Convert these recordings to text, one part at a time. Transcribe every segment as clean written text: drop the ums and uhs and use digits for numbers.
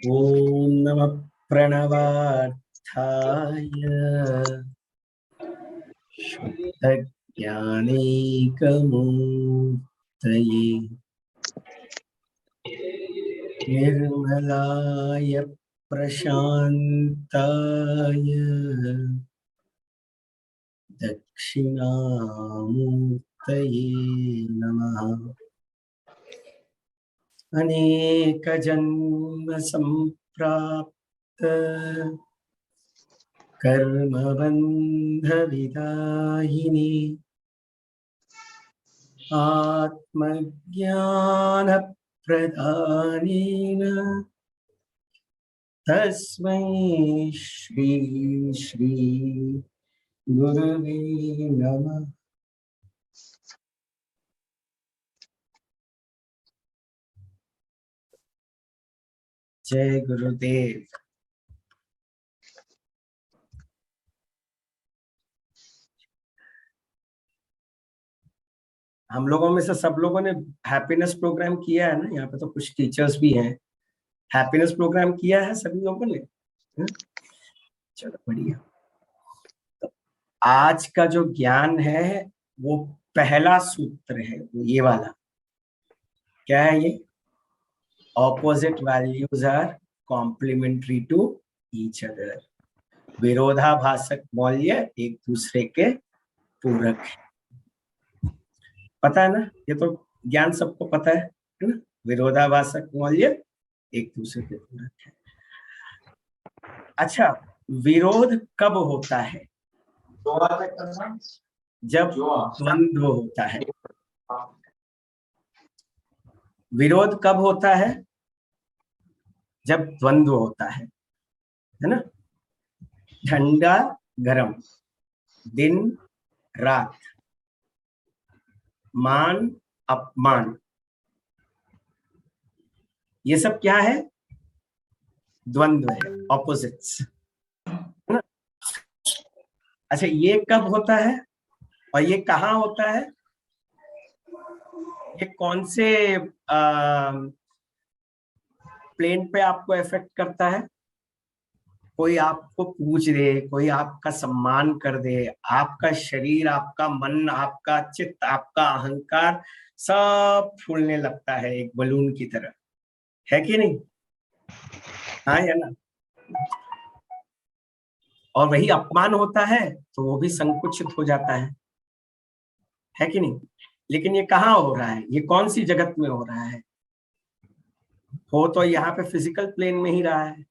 ॐ नमः प्रणवार्थाय शुद्धज्ञानैकमूर्तये निर्मलाय प्रशान्ताय दक्षिणामूर्तये नमः। अनेकजन्मसम्प्राप्त कर्मबन्धविदायिने आत्मज्ञानप्रदानेन तस्मै श्री श्री गुरुवे नमः। जय गुरुदेव। हम लोगों में से सब लोगों ने हैप्पीनेस प्रोग्राम किया है ना? यहाँ पे तो कुछ टीचर्स भी हैं। हैप्पीनेस प्रोग्राम किया है सभी लोगों ने? चलो बढ़िया। तो आज का जो ज्ञान है वो पहला सूत्र है, वो ये वाला। क्या है ये? Opposite values are complementary to each other. विरोधाभासक मौल्य एक दूसरे के पूरक है। पता है ना? ये तो ज्ञान सबको पता है ना? विरोधाभासक मौल्य एक दूसरे के पूरक है। अच्छा, विरोध कब होता है? जब द्वंद्व होता है। विरोध कब होता है? जब द्वंद्व होता है ना? ठंडा गरम, दिन रात, मान अपमान, ये सब क्या है? द्वंद्व है, ऑपोजिट्स है ना? अच्छा, ये कब होता है और ये कहाँ होता है? ये कौन से प्लेन पे आपको इफेक्ट करता है? कोई आपको पूछ दे, कोई आपका सम्मान कर दे, आपका शरीर, आपका मन, आपका चित्त, आपका अहंकार सब फूलने लगता है एक बलून की तरह, है कि नहीं? हाँ या ना? और वही अपमान होता है तो वो भी संकुचित हो जाता है कि नहीं? लेकिन ये कहाँ हो रहा है? ये कौन सी जगत में हो रहा है? हो तो यहाँ पे फिजिकल प्लेन में ही रहा है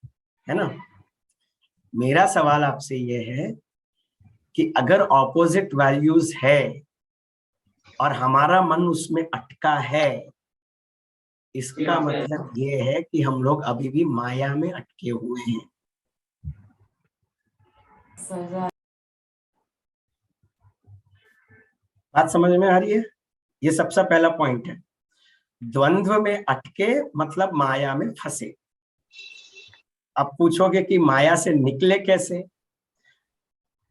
ना? मेरा सवाल आपसे ये है कि अगर ऑपोजिट वैल्यूज है और हमारा मन उसमें अटका है, इसका मतलब ये है कि हम लोग अभी भी माया में अटके हुए हैं। बात समझ में आ रही है? ये सबसे पहला पॉइंट है। द्वंद्व में अटके मतलब माया में फंसे। अब पूछोगे कि माया से निकले कैसे?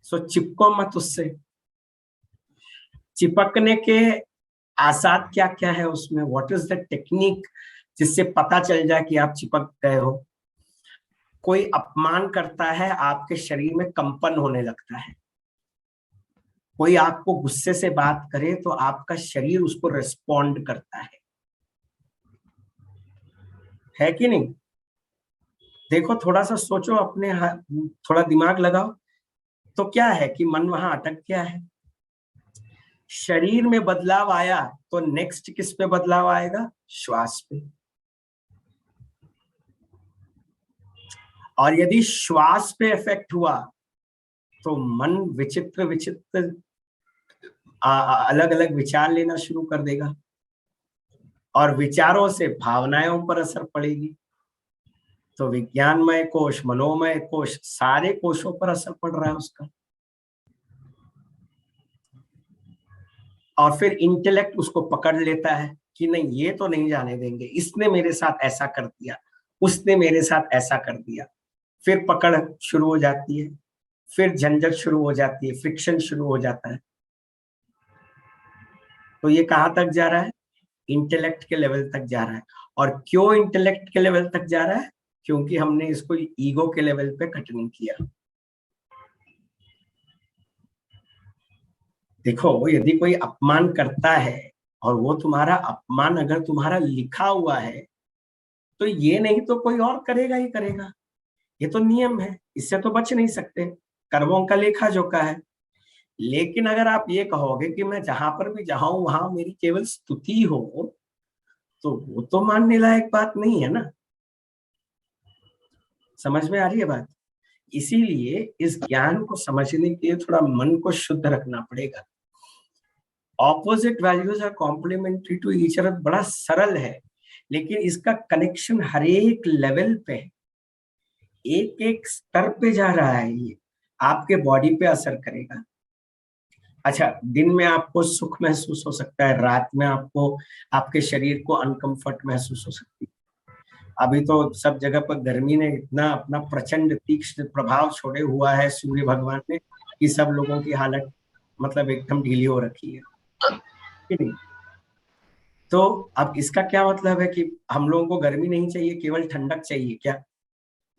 सो चिपको मत उससे। चिपकने के आसात क्या क्या है उसमें? व्हाट इज द टेक्निक जिससे पता चल जाए कि आप चिपक गए हो? कोई अपमान करता है, आपके शरीर में कंपन होने लगता है। कोई आपको गुस्से से बात करे तो आपका शरीर उसको रिस्पॉन्ड करता है कि नहीं? देखो, थोड़ा सा सोचो, अपने थोड़ा दिमाग लगाओ। तो क्या है कि मन वहां अटक गया है। शरीर में बदलाव आया तो नेक्स्ट किस पे बदलाव आएगा? श्वास पे। और यदि श्वास पे इफेक्ट हुआ तो मन विचित्र विचित्र अलग अलग विचार लेना शुरू कर देगा और विचारों से भावनाओं पर असर पड़ेगी। तो विज्ञानमय कोश, मनोमय कोश, सारे कोशों पर असर पड़ रहा है उसका। और फिर इंटेलेक्ट उसको पकड़ लेता है कि नहीं, ये तो नहीं जाने देंगे, इसने मेरे साथ ऐसा कर दिया, उसने मेरे साथ ऐसा कर दिया। फिर पकड़ शुरू हो जाती है, फिर झंझट शुरू हो जाती है, फ्रिक्शन शुरू हो जाता है। तो ये कहाँ तक जा रहा है? इंटेलेक्ट के लेवल तक जा रहा है। और क्यों इंटेलेक्ट के लेवल तक जा रहा है? क्योंकि हमने इसको ईगो के लेवल पे कट नहीं किया। देखो, यदि कोई अपमान करता है और वो तुम्हारा अपमान अगर तुम्हारा लिखा हुआ है, तो ये नहीं तो कोई और करेगा ही करेगा। ये तो नियम है, इससे तो बच नहीं सकते, कर्मों का लेखा जोखा है। लेकिन अगर आप ये कहोगे कि मैं जहां पर भी जाऊं वहां मेरी केवल स्तुति हो, तो वो तो मानने लायक बात नहीं है ना। समझ में आ रही है बात? इसीलिए इस ज्ञान को समझने के लिए थोड़ा मन को शुद्ध रखना पड़ेगा। Opposite values are complementary to each other बड़ा सरल है, लेकिन इसका कनेक्शन हर एक लेवल पे है, एक एक स्तर पे जा रहा है। ये आपके बॉडी पे असर करेगा। अच्छा, दिन में आपको सुख महसूस हो सकता है, रात में आपको आपके शरीर को अनकंफर्ट महसूस हो सकती है। अभी तो सब जगह पर गर्मी ने इतना अपना प्रचंड तीक्ष्ण प्रभाव छोड़े हुआ है सूर्य भगवान ने, कि सब लोगों की हालत मतलब एकदम ढीली हो रखी है कि नहीं? तो अब इसका क्या मतलब है कि हम लोगों को गर्मी नहीं चाहिए, केवल ठंडक चाहिए क्या?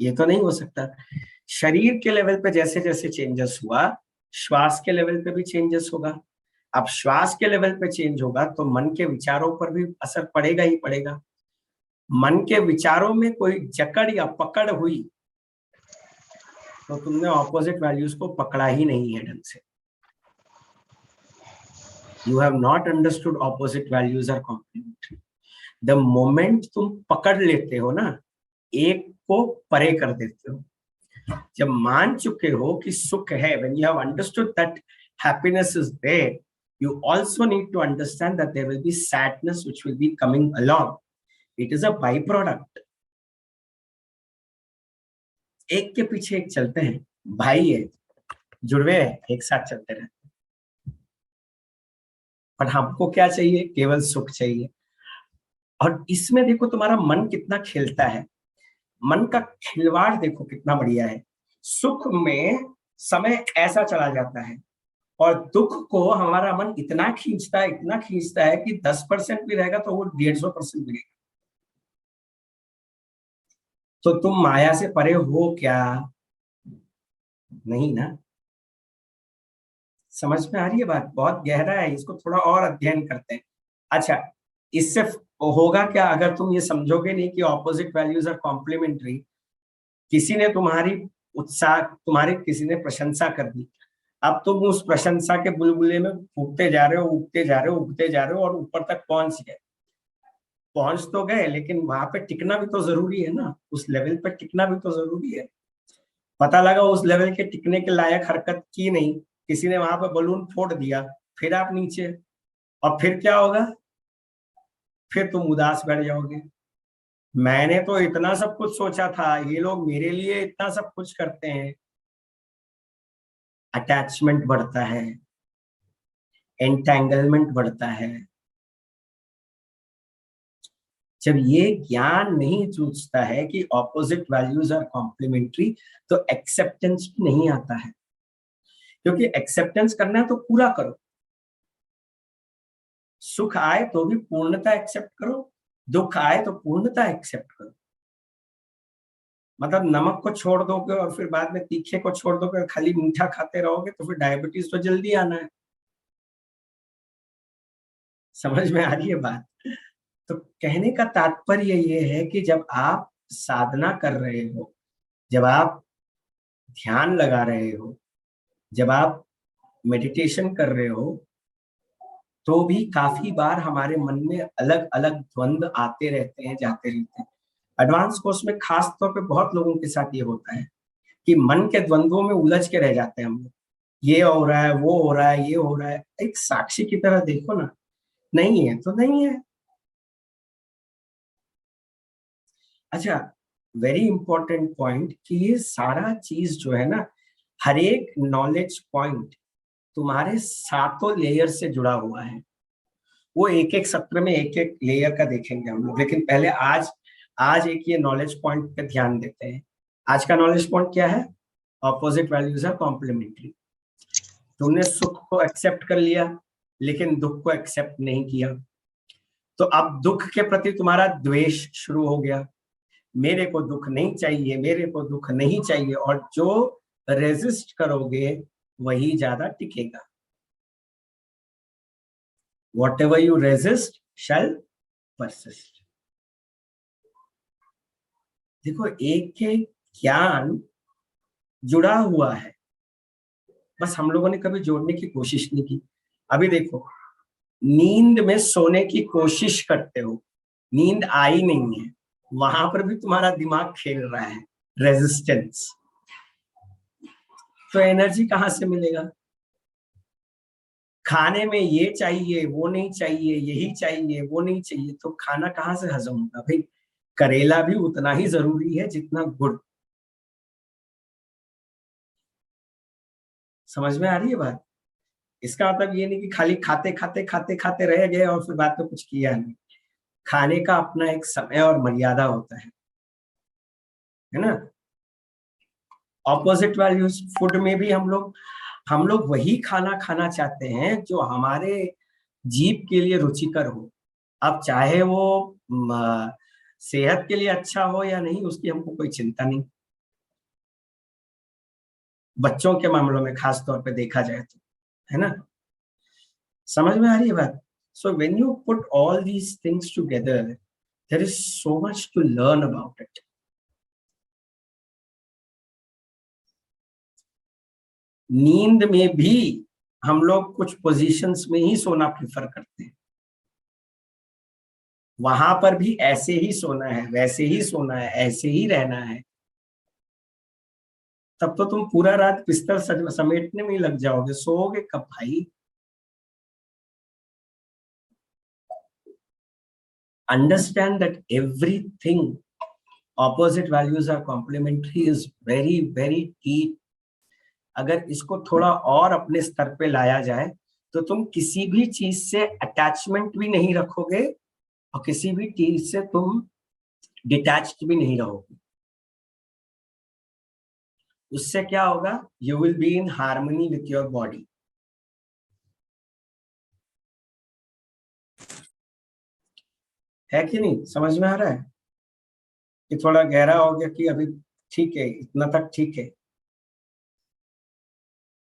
ये तो नहीं हो सकता। शरीर के लेवल पे जैसे जैसे चेंजेस हुआ, श्वास के लेवल पे भी चेंजेस होगा। अब श्वास के लेवल पे चेंज होगा तो मन के विचारों पर भी असर पड़ेगा ही पड़ेगा। मन के विचारों में कोई जकड़ या पकड़ हुई तो तुमने ऑपोजिट वैल्यूज को पकड़ा ही नहीं है ढंग से। You have not understood opposite values are complementary. The moment तुम पकड़ लेते हो ना, एक को परे कर देते हो। जब मान चुके हो कि सुख है, when you have understood that happiness is there, you also need to understand that there will be sadness which will be coming along. It is a byproduct. एक के पीछे एक चलते हैं, भाई है, जुड़वे हैं, एक साथ चलते रहते हैं। पर हमको क्या चाहिए? केवल सुख चाहिए। और इसमें देखो तुम्हारा मन कितना खेलता है, मन का खिलवाड़ देखो कितना बढ़िया है। सुख में समय ऐसा चला जाता है, और दुख को हमारा मन इतना खींचता है, इतना खींचता है कि 10% भी रहेगा तो वो 150% मिलेगा। तो तुम माया से परे हो क्या? नहीं ना। समझ में आ रही है बात? बहुत गहरा है, इसको थोड़ा और अध्ययन करते हैं। अच्छा, इससे होगा क्या अगर तुम ये समझोगे नहीं कि ऑपोजिट वैल्यूज आर कॉम्प्लीमेंट्री? किसी ने तुम्हारी उत्साह, तुम्हारी किसी ने प्रशंसा कर दी, अब तुम उस प्रशंसा के बुलबुले में उगते जा रहे हो, उगते जा रहे हो, उगते जा रहे हो, और ऊपर तक पहुंच गए। पहुंच तो गए, लेकिन वहां पे टिकना भी तो जरूरी है ना, उस लेवल पे टिकना भी तो जरूरी है। पता लगा उस लेवल के टिकने के लायक हरकत की नहीं, किसी ने वहां पे बलून फोड़ दिया, फिर आप नीचे, और फिर क्या होगा? फिर तुम उदास बैठ जाओगे। मैंने तो इतना सब कुछ सोचा था, ये लोग मेरे लिए इतना सब कुछ करते हैं। अटैचमेंट बढ़ता है, एंटेंगलमेंट बढ़ता है। जब ये ज्ञान नहीं सूझता है कि ऑपोजिट वैल्यूज आर कॉम्प्लीमेंट्री, तो एक्सेप्टेंस नहीं आता है। क्योंकि एक्सेप्टेंस करना है तो पूरा करो। सुख आए तो भी पूर्णता एक्सेप्ट करो, दुख आए तो पूर्णता एक्सेप्ट करो। मतलब नमक को छोड़ दोगे और फिर बाद में तीखे को छोड़ दोगे और खाली मीठा खाते रहोगे तो फिर डायबिटीज तो जल्दी आना है। समझ में आ रही है बात? तो कहने का तात्पर्य ये है कि जब आप साधना कर रहे हो, जब आप ध्यान लगा रहे हो, जब आप मेडिटेशन कर रहे हो, तो भी काफी बार हमारे मन में अलग अलग द्वंद आते रहते हैं, जाते रहते हैं। एडवांस कोर्स में खास तौर पे बहुत लोगों के साथ ये होता है कि मन के द्वंद्वों में उलझ के रह जाते हैं हम लोग। ये हो रहा है, वो हो रहा है, ये हो रहा है। एक साक्षी की तरह देखो ना, नहीं है तो नहीं है। अच्छा, वेरी इंपॉर्टेंट पॉइंट कि ये सारा चीज जो है ना, हर एक नॉलेज पॉइंट तुम्हारे सातों लेयर से जुड़ा हुआ है। वो एक एक सत्र में एक एक लेयर का देखेंगे हम लोग, लेकिन पहले आज आज एक ये नॉलेज पॉइंट पे ध्यान देते हैं। आज का नॉलेज पॉइंट क्या है? Opposite values are complementary. तुमने सुख को एक्सेप्ट कर लिया, लेकिन दुख को एक्सेप्ट नहीं किया, तो अब दुख के प्रति तुम्हारा द्वेष शुरू हो गया। मेरे को दुख नहीं चाहिए, मेरे को दुख नहीं चाहिए, और जो रेजिस्ट करोगे वही ज्यादा टिकेगा। Whatever you resist shall persist। देखो, एक एक ज्ञान जुड़ा हुआ है, बस हम लोगों ने कभी जोड़ने की कोशिश नहीं की। अभी देखो, नींद में सोने की कोशिश करते हो, नींद आई नहीं है, वहां पर भी तुम्हारा दिमाग खेल रहा है, रेजिस्टेंस। तो एनर्जी कहां से मिलेगा? खाने में ये चाहिए, वो नहीं चाहिए, यही चाहिए, वो नहीं चाहिए, तो खाना कहां से हजम होगा भाई? करेला भी उतना ही जरूरी है जितना गुड़। समझ में आ रही है बात? इसका मतलब ये नहीं कि खाली खाते खाते खाते खाते रह गए और फिर बाद में कुछ किया नहीं। खाने का अपना एक समय और मर्यादा होता है ना। ऑपोजिट वैल्यूज फूड में भी हम लोग वही खाना खाना चाहते हैं जो हमारे जीभ के लिए रुचिकर हो। अब चाहे वो सेहत के लिए अच्छा हो या नहीं, उसकी हमको कोई चिंता नहीं। बच्चों के मामलों में खास तौर पे देखा जाए तो, है ना। समझ में आ रही है बात? So when you put all these things together, there is so much to learn about it. नींद में भी हम लोग कुछ पोजीशंस में ही सोना प्रेफर करते हैं, वहां पर भी ऐसे ही सोना है, वैसे ही सोना है, ऐसे ही रहना है। तब तो तुम पूरा रात बिस्तर समेटने में ही लग जाओगे, सोओगे कब भाई? Understand that everything, opposite values are complementary is very very key। अगर इसको थोड़ा और अपने स्तर पे लाया जाए तो तुम किसी भी चीज से अटैचमेंट भी नहीं रखोगे और किसी भी चीज से तुम डिटैच्ड भी नहीं रहोगे। उससे क्या होगा? You will be in harmony with your body. है कि नहीं? समझ में आ रहा है कि थोड़ा गहरा हो गया कि अभी ठीक है, इतना तक ठीक है?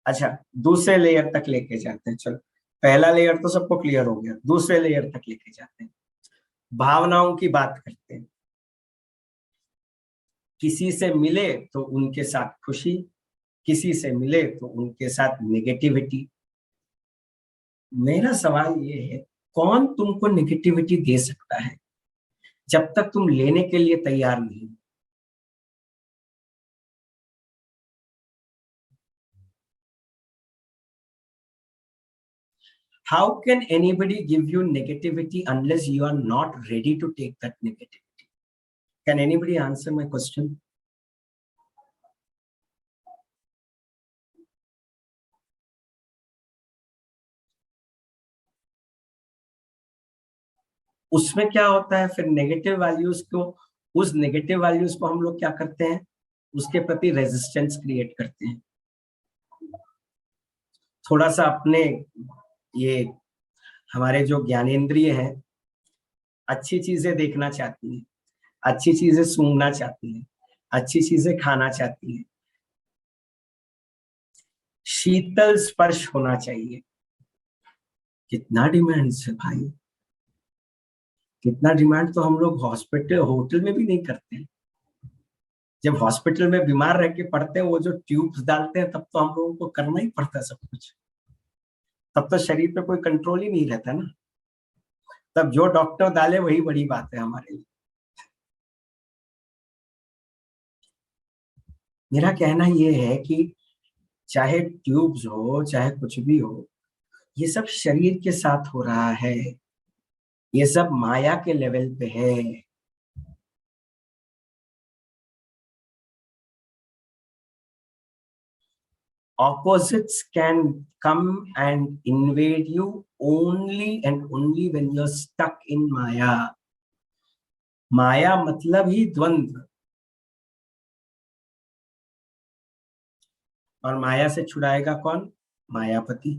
अच्छा, दूसरे लेयर तक लेके जाते हैं, चलो। पहला लेयर तो सबको क्लियर हो गया, दूसरे लेयर तक लेके जाते हैं। भावनाओं की बात करते हैं। किसी से मिले तो उनके साथ खुशी, किसी से मिले तो उनके साथ नेगेटिविटी। मेरा सवाल ये है, कौन तुमको नेगेटिविटी दे सकता है जब तक तुम लेने के लिए तैयार नहीं? How can anybody give you negativity unless you are not ready to take that negativity? Can anybody answer my question? उसमें क्या होता है फिर? नेगेटिव वैल्यूज को, उस नेगेटिव वैल्यूज को हम लोग क्या करते हैं? उसके प्रति रेजिस्टेंस क्रिएट करते हैं। थोड़ा सा अपने, ये हमारे जो ज्ञानेंद्रिय हैं, अच्छी चीजें देखना चाहती हैं, अच्छी चीजें सूंघना चाहती हैं, अच्छी चीजें खाना चाहती हैं, शीतल स्पर्श होना चाहिए। कितना डिमांड है भाई, कितना डिमांड तो हम लोग हॉस्पिटल होटल में भी नहीं करते हैं। जब हॉस्पिटल में बीमार रह के पड़ते हैं, वो जो ट्यूब्स डालते हैं, तब तो हम लोगों को करना ही पड़ता है सब कुछ। तब तो शरीर पे कोई कंट्रोल ही नहीं रहता ना। तब जो डॉक्टर डाले वही बड़ी बात है हमारे लिए। मेरा कहना ये है कि चाहे ट्यूब्स हो, चाहे कुछ भी हो, ये सब शरीर के साथ हो रहा है, ये सब माया के लेवल पे है। Opposites can come and invade you only and only when you're stuck in Maya। माया मतलब ही द्वंद्व, और माया से छुड़ाएगा कौन? मायापति।